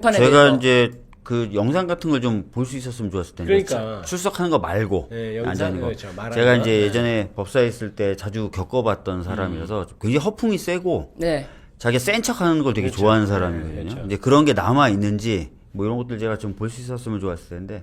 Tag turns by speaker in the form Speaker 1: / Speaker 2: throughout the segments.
Speaker 1: 제가
Speaker 2: 대해서.
Speaker 1: 이제 그 영상 같은 걸 좀 볼 수 있었으면 좋았을 텐데
Speaker 3: 그러니까.
Speaker 1: 출석하는 거 말고
Speaker 3: 네,
Speaker 1: 앉아있는 거.
Speaker 3: 그렇죠. 말하는
Speaker 1: 제가
Speaker 3: 거.
Speaker 1: 이제
Speaker 3: 네.
Speaker 1: 예전에 법사에 있을 때 자주 겪어봤던 사람이라서 굉장히 허풍이 세고
Speaker 2: 네.
Speaker 1: 자기가 센 척하는 걸 되게
Speaker 3: 그렇죠.
Speaker 1: 좋아하는
Speaker 3: 네,
Speaker 1: 사람이거든요.
Speaker 3: 그렇죠.
Speaker 1: 이제 그런 게 남아 있는지 뭐 이런 것들 제가 좀 볼 수 있었으면 좋았을 텐데.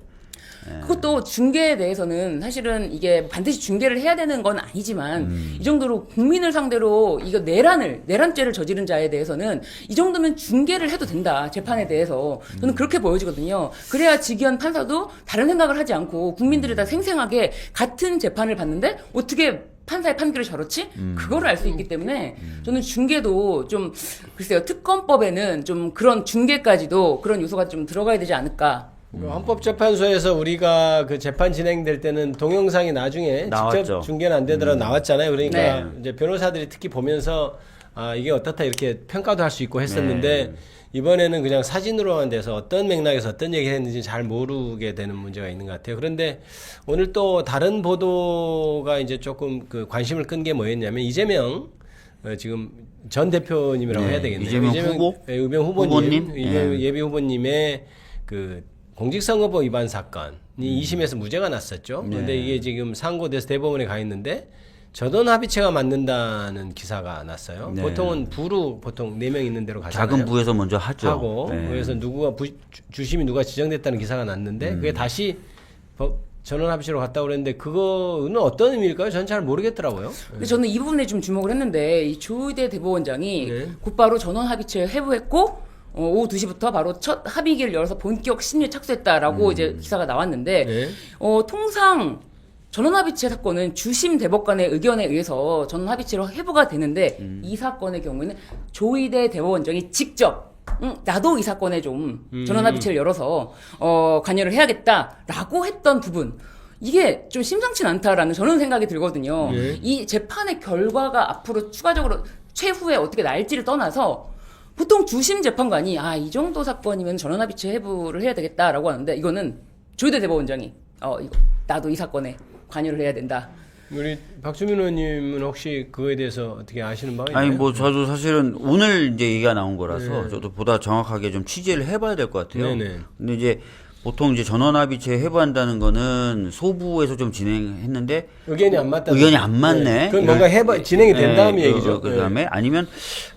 Speaker 2: 그것도 중계에 대해서는 사실은 이게 반드시 중계를 해야 되는 건 아니지만 이 정도로 국민을 상대로 이거 내란죄를 저지른 자에 대해서는 이 정도면 중계를 해도 된다. 재판에 대해서. 저는 그렇게 보여지거든요. 그래야 직위원 판사도 다른 생각을 하지 않고 국민들이 다 생생하게 같은 재판을 받는데 어떻게 판사의 판결을 저렇지? 그거를 알 수 있기 때문에 저는 중계도 좀 글쎄요. 특검법에는 좀 그런 중계까지도 그런 요소가 좀 들어가야 되지 않을까.
Speaker 3: 헌법재판소에서 우리가 그 재판 진행될 때는 동영상이 나중에
Speaker 1: 나왔죠.
Speaker 3: 직접 중계는 안 되더라도 나왔잖아요. 그러니까
Speaker 2: 네.
Speaker 3: 이제 변호사들이 특히 보면서 아 이게 어떻다 이렇게 평가도 할 수 있고 했었는데
Speaker 1: 네.
Speaker 3: 이번에는 그냥 사진으로만 돼서 어떤 맥락에서 어떤 얘기를 했는지 잘 모르게 되는 문제가 있는 것 같아요. 그런데 오늘 또 다른 보도가 이제 조금 그 관심을 끈 게 뭐였냐면 이재명 지금 전 대표님이라고
Speaker 1: 네,
Speaker 3: 해야 되겠네요.
Speaker 1: 이재명 후보?
Speaker 3: 예, 의병 후보님,
Speaker 1: 후보님?
Speaker 3: 이재명
Speaker 1: 예.
Speaker 3: 예비 후보님의 그 공직선거법 위반 사건이 2심에서 무죄가 났었죠. 그런데
Speaker 1: 네.
Speaker 3: 이게 지금 상고돼서 대법원에 가 있는데 전원 합의체가 맞는다는 기사가 났어요.
Speaker 1: 네.
Speaker 3: 보통은 부로 보통 4명 있는 대로 가잖아요.
Speaker 1: 작은 부에서 먼저 하죠.
Speaker 3: 하고
Speaker 1: 네.
Speaker 3: 그래서 누구가 주심이 누가 지정됐다는 기사가 났는데 그게 다시 전원 합의체로 갔다고 그랬는데 그거는 어떤 의미일까요? 저는 잘 모르겠더라고요.
Speaker 2: 근데 저는 이 부분에 좀 주목을 했는데 이 조의대 대법원장이
Speaker 3: 네.
Speaker 2: 곧바로 전원 합의체 회부했고 오후 2시부터 바로 첫 합의기를 열어서 본격 심리에 착수했다라고 이제 기사가 나왔는데
Speaker 3: 네.
Speaker 2: 통상 전원합의체 사건은 주심 대법관의 의견에 의해서 전원합의체로 회부가 되는데 이 사건의 경우에는 조의대 대법원장이 직접 나도 이 사건에 좀 전원합의체를 열어서 관여를 해야겠다라고 했던 부분 이게 좀 심상치 않다라는 저는 생각이 들거든요.
Speaker 3: 네.
Speaker 2: 이 재판의 결과가 앞으로 추가적으로 최후에 어떻게 날지를 떠나서 보통 주심 재판관이 이 정도 사건이면 전원합의체 회부를 해야 되겠다라고 하는데 이거는 조희대 대법원장이 이거 나도 이 사건에 관여를 해야 된다.
Speaker 3: 우리 박주민 의원님은 혹시 그거에 대해서 어떻게 아시는 바가 있나요?
Speaker 1: 아니 뭐 저도 사실은 오늘 이제 얘기가 나온 거라서 저도 보다 정확하게 좀 취재를 해봐야 될 것 같아요.
Speaker 3: 네네.
Speaker 1: 근데 이제 보통 이제 전원합의체 회부한다는 거는 소부에서 좀 진행했는데
Speaker 3: 의견이 안 맞다.
Speaker 1: 의견이 안 맞네.
Speaker 3: 그건 뭔가 진행이 된 다음 얘기죠.
Speaker 1: 그다음에 아니면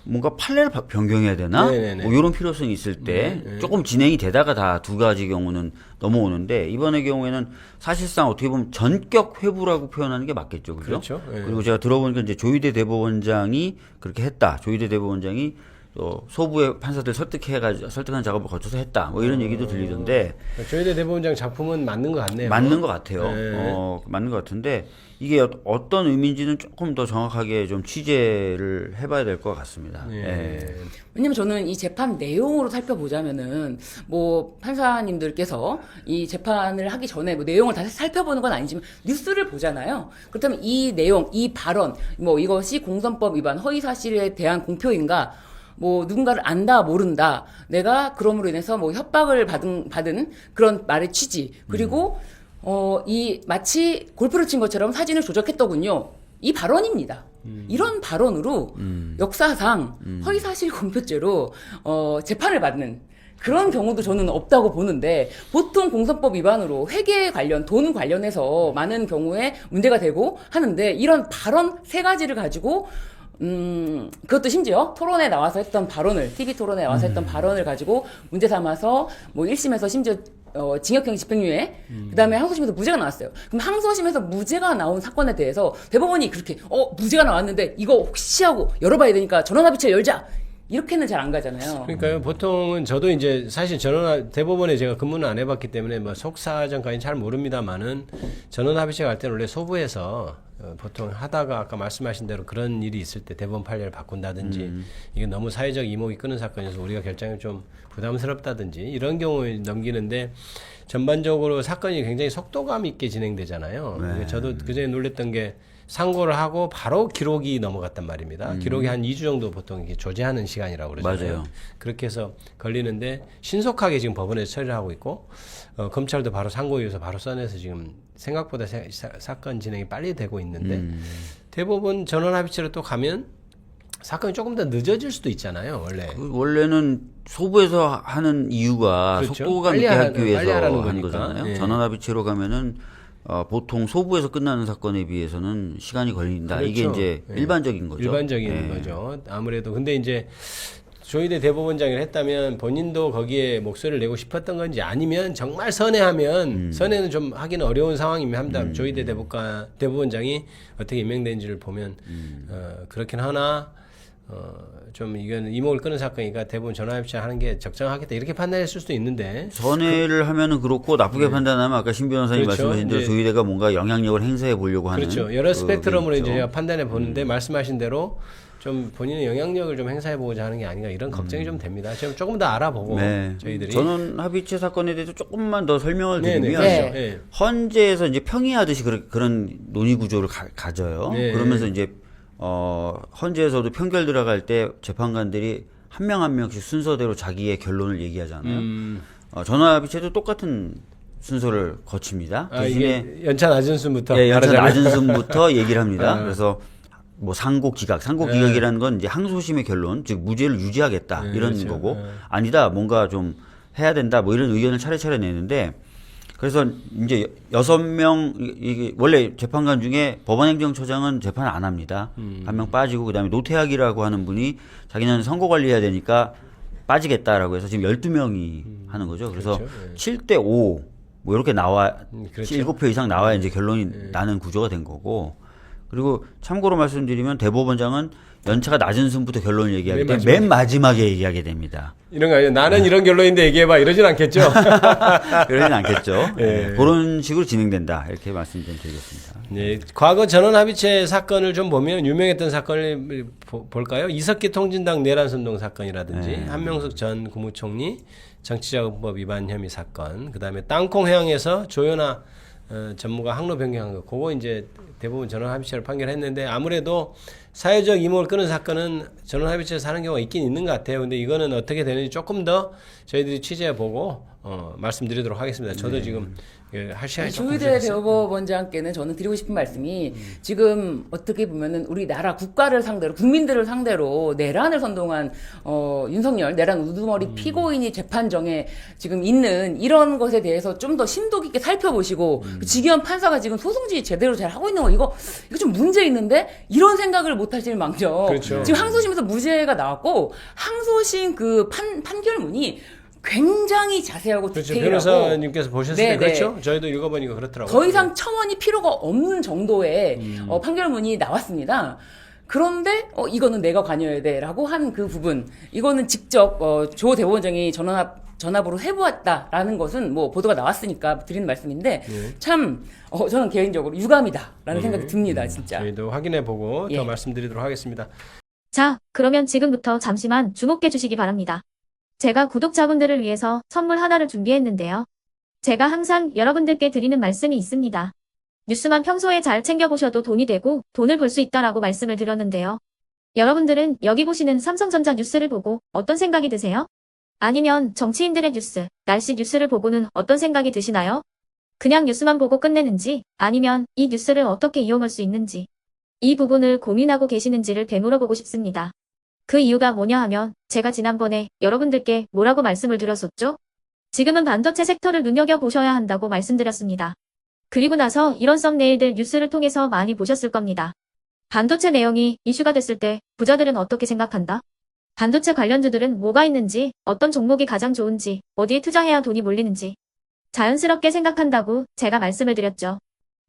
Speaker 1: 뭔가 판례를 변경해야 되나?
Speaker 3: 네네네.
Speaker 1: 뭐 이런 필요성이 있을 때 조금 진행이 되다가 다 두 가지 경우는 넘어오는데 이번의 경우에는 사실상 어떻게 보면 전격 회부라고 표현하는 게 맞겠죠, 그죠?
Speaker 3: 그렇죠. 예.
Speaker 1: 그리고 제가 들어보니까 이제 조희대 대법원장이 그렇게 했다. 조희대 대법원장이 또 소부의 판사들 설득하는 작업을 거쳐서 했다. 뭐 이런 얘기도 들리던데
Speaker 3: 조희대 대법원장 작품은 맞는 것 같네요.
Speaker 1: 맞는 것 같아요.
Speaker 3: 네.
Speaker 1: 맞는 것 같은데 이게 어떤 의미인지는 조금 더 정확하게 좀 취재를 해봐야 될 것 같습니다. 예.
Speaker 2: 왜냐면 저는 이 재판 내용으로 살펴보자면은 뭐 판사님들께서 이 재판을 하기 전에 뭐 내용을 다시 살펴보는 건 아니지만 뉴스를 보잖아요. 그렇다면 이 내용, 이 발언, 뭐 이것이 공선법 위반, 허위 사실에 대한 공표인가? 뭐 누군가를 안다 모른다 내가 그럼으로 인해서 뭐 협박을 받은 그런 말의 취지 그리고 이 마치 골프를 친 것처럼 사진을 조작했더군요 이 발언입니다. 이런 발언으로 역사상 허위사실 공표죄로 재판을 받는 그런 경우도 저는 없다고 보는데 보통 공선법 위반으로 회계 관련 돈 관련해서 많은 경우에 문제가 되고 하는데 이런 발언 세 가지를 가지고 그것도 심지어 토론에 나와서 했던 발언을, TV 토론에 나와서 했던 발언을 가지고 문제 삼아서 뭐 1심에서 심지어 징역형 집행유예, 그 다음에 항소심에서 무죄가 나왔어요. 그럼 항소심에서 무죄가 나온 사건에 대해서 대법원이 그렇게, 무죄가 나왔는데 이거 혹시 하고 열어봐야 되니까 전원합의체 열자! 이렇게는 잘 안 가잖아요.
Speaker 3: 그러니까요. 보통은 저도 이제 사실 대법원에 제가 근무는 안 해봤기 때문에 뭐 속사정까지는 잘 모릅니다만은 전원합의체 갈 때는 원래 소부에서 보통 하다가 아까 말씀하신 대로 그런 일이 있을 때 대법원 판례를 바꾼다든지 이게 너무 사회적 이목이 끄는 사건이어서 우리가 결정이 좀 부담스럽다든지 이런 경우에 넘기는데 전반적으로 사건이 굉장히 속도감 있게 진행되잖아요.
Speaker 1: 네.
Speaker 3: 저도 그전에 놀랬던 게 상고를 하고 바로 기록이 넘어갔단 말입니다. 기록이 한 2주 정도 보통 이렇게 조제하는 시간이라고 그러잖아요.
Speaker 1: 맞아요.
Speaker 3: 그렇게 해서 걸리는데 신속하게 지금 법원에서 처리를 하고 있고 검찰도 바로 상고이어서 바로 써내서 지금 생각보다 사건 진행이 빨리 되고 있는데 대법원 전원합의체로 또 가면 사건이 조금 더 늦어질 수도 있잖아요, 원래.
Speaker 1: 원래는 소부에서 하는 이유가
Speaker 3: 그렇죠.
Speaker 1: 속도가
Speaker 3: 빨리
Speaker 1: 늦게
Speaker 3: 하라-
Speaker 1: 하기 위해서
Speaker 3: 빨리 하라는
Speaker 1: 하는
Speaker 3: 거니까.
Speaker 1: 거잖아요.
Speaker 3: 예.
Speaker 1: 전원합의체로 가면은 보통 소부에서 끝나는 사건에 비해서는 시간이 걸린다. 이게
Speaker 3: 그렇죠.
Speaker 1: 이제
Speaker 3: 예.
Speaker 1: 일반적인 거죠.
Speaker 3: 일반적인
Speaker 1: 예.
Speaker 3: 거죠. 아무래도 근데 이제 조희대 대법원장을 했다면 본인도 거기에 목소리를 내고 싶었던 건지 아니면 정말 선회하면 선회는 좀 하기는 어려운 상황이면 합니다. 조희대 대법원장이 어떻게 임명된지를 보면 그렇긴 하나 좀 이건 이목을 끄는 사건이니까 대부분 전화합의체 하는 게 적정하겠다 이렇게 판단했을 수도 있는데
Speaker 1: 선회를 하면은 그렇고 나쁘게 판단하면 아까 신 변호사님
Speaker 3: 그렇죠.
Speaker 1: 말씀하신 대로
Speaker 3: 이제-
Speaker 1: 조희대가 뭔가 영향력을 행사해 보려고 하는
Speaker 3: 그렇죠. 여러
Speaker 1: 그
Speaker 3: 스펙트럼으로
Speaker 1: 게
Speaker 3: 이제
Speaker 1: 있죠.
Speaker 3: 제가 판단해 보는데 말씀하신 대로 좀 본인의 영향력을 좀 행사해 보고자 하는 게 아닌가 이런 걱정이 좀 됩니다. 지금 조금 더 알아보고
Speaker 1: 네.
Speaker 3: 저희들이
Speaker 1: 저는 합의체 사건에 대해서 조금만 더 설명을
Speaker 3: 네네,
Speaker 1: 드리면
Speaker 3: 그렇죠.
Speaker 2: 네.
Speaker 3: 예.
Speaker 1: 헌재에서 이제 평이하듯이 그런 논의 구조를 가져요.
Speaker 3: 네.
Speaker 1: 그러면서 이제 헌재에서도 평결 들어갈 때 재판관들이 한 명 한 명씩 순서대로 자기의 결론을 얘기하잖아요. 전화합의체도 똑같은 순서를 거칩니다. 대신에
Speaker 3: 이게 연차 낮은 순부터
Speaker 1: 예, 연차
Speaker 3: 말하자면.
Speaker 1: 낮은 순부터 얘기를 합니다.
Speaker 3: 아.
Speaker 1: 그래서 뭐 상고기각이라는 건 이제 항소심의 결론, 즉 무죄를 유지하겠다
Speaker 3: 네,
Speaker 1: 이런
Speaker 3: 그렇죠.
Speaker 1: 거고
Speaker 3: 네.
Speaker 1: 아니다 뭔가 좀 해야 된다 뭐 이런 의견을 차례차례 내는데 그래서 이제 6명 이게 원래 재판관 중에 법원행정처장은 재판 안 합니다. 한 명 빠지고 그다음에 노태학이라고 하는 분이 자기는 선거 관리해야 되니까 빠지겠다라고 해서 지금 12명이 하는 거죠. 그래서
Speaker 3: 그렇죠. 네.
Speaker 1: 7대 5 뭐 이렇게 나와
Speaker 3: 그렇죠.
Speaker 1: 7표 이상 나와야 이제 결론이 나는 구조가 된 거고. 그리고 참고로 말씀드리면 대법원장은 연차가 낮은 순부터 결론을 얘기하기 때문에 맨 마지막에 얘기하게 됩니다.
Speaker 3: 이런 거 아니에요. 나는 이런 결론인데 얘기해봐 이러진 않겠죠.
Speaker 1: 그러진 않겠죠.
Speaker 3: 예.
Speaker 1: 네, 그런 식으로 진행된다. 이렇게 말씀 좀 드리겠습니다.
Speaker 3: 네, 과거 전원합의체 사건을 좀 보면 유명했던 사건을 볼까요? 이석기 통진당 내란선동 사건이라든지 한명숙 전 국무총리 정치자금법 위반 혐의 사건, 그다음에 땅콩해양에서 조현아 전무가 항로 변경한 거, 그거 이제 대부분 전원합의체를 판결했는데 아무래도 사회적 이목을 끄는 사건은 전원합의체에서 하는 경우가 있긴 있는 것 같아요. 근데 이거는 어떻게 되는지 조금 더 저희들이 취재해보고 말씀드리도록 하겠습니다. 저도 지금 할 시간이 조금
Speaker 2: 조희대
Speaker 3: 부족했어요.
Speaker 2: 대법원장께는 저는 드리고 싶은 말씀이 지금 어떻게 보면은 우리나라 국가를 상대로 국민들을 상대로 내란을 선동한 윤석열 내란 우두머리 피고인이 재판정에 지금 있는 이런 것에 대해서 좀 더 심도 깊게 살펴보시고 지기현 판사가 지금 소송지 제대로 잘 하고 있는 거 이거 좀 문제 있는데 이런 생각을 못 하실 망정
Speaker 3: 그렇죠.
Speaker 2: 지금 항소심에서 무죄가 나왔고 항소심 그 판결문이 굉장히 자세하고
Speaker 3: 그렇죠.
Speaker 2: 디테일하고
Speaker 3: 변호사님께서 보셨을 때
Speaker 2: 네, 네.
Speaker 3: 그렇죠. 저희도 읽어보니까 그렇더라고요.
Speaker 2: 더 이상 첨언이 필요가 없는 정도의 판결문이 나왔습니다. 그런데 이거는 내가 관여해야 돼라고 한 그 부분 이거는 직접 조 대법원장이 전압으로 해보았다라는 것은 뭐 보도가 나왔으니까 드리는 말씀인데 참 저는 개인적으로 유감이다라는 생각이 듭니다 진짜.
Speaker 3: 저희도 확인해보고
Speaker 2: 예.
Speaker 3: 더 말씀드리도록 하겠습니다.
Speaker 4: 자, 그러면 지금부터 잠시만 주목해 주시기 바랍니다. 제가 구독자분들을 위해서 선물 하나를 준비했는데요. 제가 항상 여러분들께 드리는 말씀이 있습니다. 뉴스만 평소에 잘 챙겨보셔도 돈이 되고 돈을 벌 수 있다라고 말씀을 드렸는데요. 여러분들은 여기 보시는 삼성전자 뉴스를 보고 어떤 생각이 드세요? 아니면 정치인들의 뉴스, 날씨 뉴스를 보고는 어떤 생각이 드시나요? 그냥 뉴스만 보고 끝내는지 아니면 이 뉴스를 어떻게 이용할 수 있는지 이 부분을 고민하고 계시는지를 되물어보고 싶습니다. 그 이유가 뭐냐 하면 제가 지난번에 여러분들께 뭐라고 말씀을 드렸었죠? 지금은 반도체 섹터를 눈여겨보셔야 한다고 말씀드렸습니다. 그리고 나서 이런 썸네일들 뉴스를 통해서 많이 보셨을 겁니다. 반도체 내용이 이슈가 됐을 때 부자들은 어떻게 생각한다? 반도체 관련주들은 뭐가 있는지, 어떤 종목이 가장 좋은지, 어디에 투자해야 돈이 몰리는지 자연스럽게 생각한다고 제가 말씀을 드렸죠.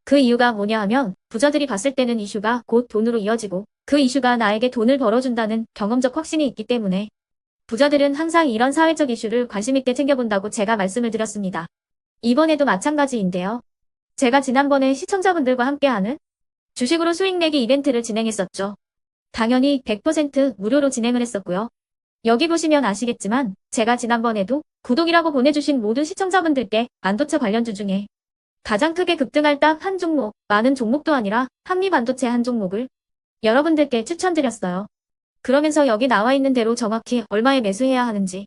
Speaker 4: 그 이유가 뭐냐 하면 부자들이 봤을 때는 이슈가 곧 돈으로 이어지고 그 이슈가 나에게 돈을 벌어준다는 경험적 확신이 있기 때문에 부자들은 항상 이런 사회적 이슈를 관심 있게 챙겨본다고 제가 말씀을 드렸습니다. 이번에도 마찬가지인데요. 제가 지난번에 시청자분들과 함께하는 주식으로 수익 내기 이벤트를 진행했었죠. 당연히 100% 무료로 진행을 했었고요. 여기 보시면 아시겠지만 제가 지난번에도 구독이라고 보내주신 모든 시청자분들께 반도체 관련주 중에 가장 크게 급등할 딱 한 종목, 많은 종목도 아니라 한미반도체 한 종목을 여러분들께 추천드렸어요. 그러면서 여기 나와 있는 대로 정확히 얼마에 매수해야 하는지,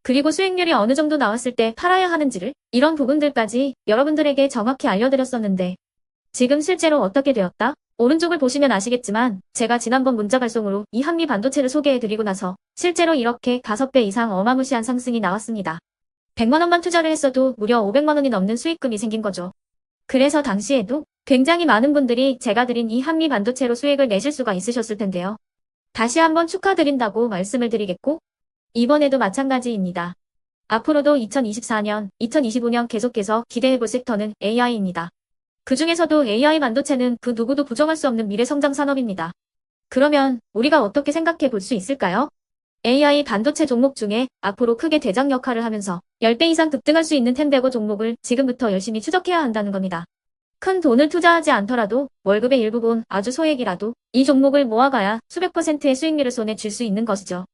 Speaker 4: 그리고 수익률이 어느 정도 나왔을 때 팔아야 하는지를 이런 부분들까지 여러분들에게 정확히 알려드렸었는데 지금 실제로 어떻게 되었다? 오른쪽을 보시면 아시겠지만 제가 지난번 문자 발송으로 이 한미 반도체를 소개해드리고 나서 실제로 이렇게 5배 이상 어마무시한 상승이 나왔습니다. 100만 원만 투자를 했어도 무려 500만 원이 넘는 수익금이 생긴 거죠. 그래서 당시에도 굉장히 많은 분들이 제가 드린 이 한미 반도체로 수익을 내실 수가 있으셨을 텐데요. 다시 한번 축하드린다고 말씀을 드리겠고 이번에도 마찬가지입니다. 앞으로도 2024년, 2025년 계속해서 기대해볼 섹터는 AI입니다. 그 중에서도 AI 반도체는 그 누구도 부정할 수 없는 미래 성장 산업입니다. 그러면 우리가 어떻게 생각해 볼 수 있을까요? AI 반도체 종목 중에 앞으로 크게 대장 역할을 하면서 10배 이상 급등할 수 있는 템베고 종목을 지금부터 열심히 추적해야 한다는 겁니다. 큰 돈을 투자하지 않더라도 월급의 일부분 아주 소액이라도 이 종목을 모아가야 수백 %의 수익률을 손에 쥘 수 있는 것이죠.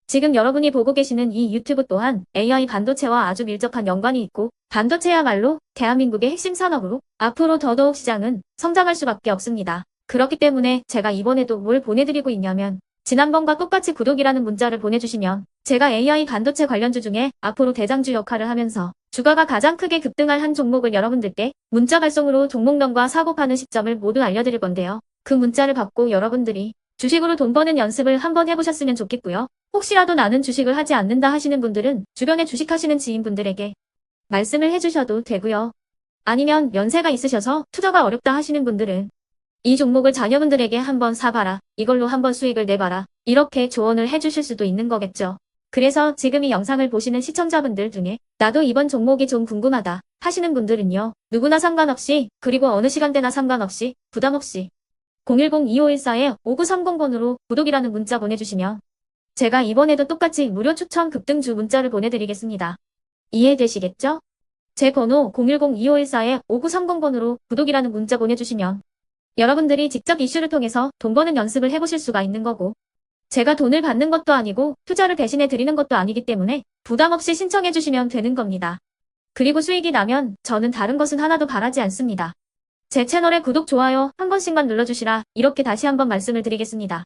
Speaker 4: 지금 여러분이 보고 계시는 이 유튜브 또한 AI 반도체와 아주 밀접한 연관이 있고 반도체야말로 대한민국의 핵심 산업으로 앞으로 더더욱 시장은 성장할 수밖에 없습니다. 그렇기 때문에 제가 이번에도 뭘 보내드리고 있냐면 지난번과 똑같이 구독이라는 문자를 보내주시면 제가 AI 반도체 관련주 중에 앞으로 대장주 역할을 하면서 주가가 가장 크게 급등할 한 종목을 여러분들께 문자 발송으로 종목명과 사고 파는 시점을 모두 알려드릴 건데요. 그 문자를 받고 여러분들이 주식으로 돈 버는 연습을 한번 해보셨으면 좋겠고요. 혹시라도 나는 주식을 하지 않는다 하시는 분들은 주변에 주식하시는 지인분들에게 말씀을 해주셔도 되고요. 아니면 연세가 있으셔서 투자가 어렵다 하시는 분들은 이 종목을 자녀분들에게 한번 사봐라. 이걸로 한번 수익을 내봐라. 이렇게 조언을 해주실 수도 있는 거겠죠. 그래서 지금 이 영상을 보시는 시청자분들 중에 나도 이번 종목이 좀 궁금하다 하시는 분들은요. 누구나 상관없이 그리고 어느 시간대나 상관없이 부담 없이 010-2514-5930번으로 구독이라는 문자 보내주시면 제가 이번에도 똑같이 무료 추천 급등주 문자를 보내드리겠습니다. 이해되시겠죠? 제 번호 010-2514-5930번으로 구독이라는 문자 보내주시면 여러분들이 직접 이슈를 통해서 돈 버는 연습을 해보실 수가 있는 거고 제가 돈을 받는 것도 아니고 투자를 대신해 드리는 것도 아니기 때문에 부담 없이 신청해 주시면 되는 겁니다. 그리고 수익이 나면 저는 다른 것은 하나도 바라지 않습니다. 제 채널에 구독, 좋아요 한 번씩만 눌러주시라 이렇게 다시 한번 말씀을 드리겠습니다.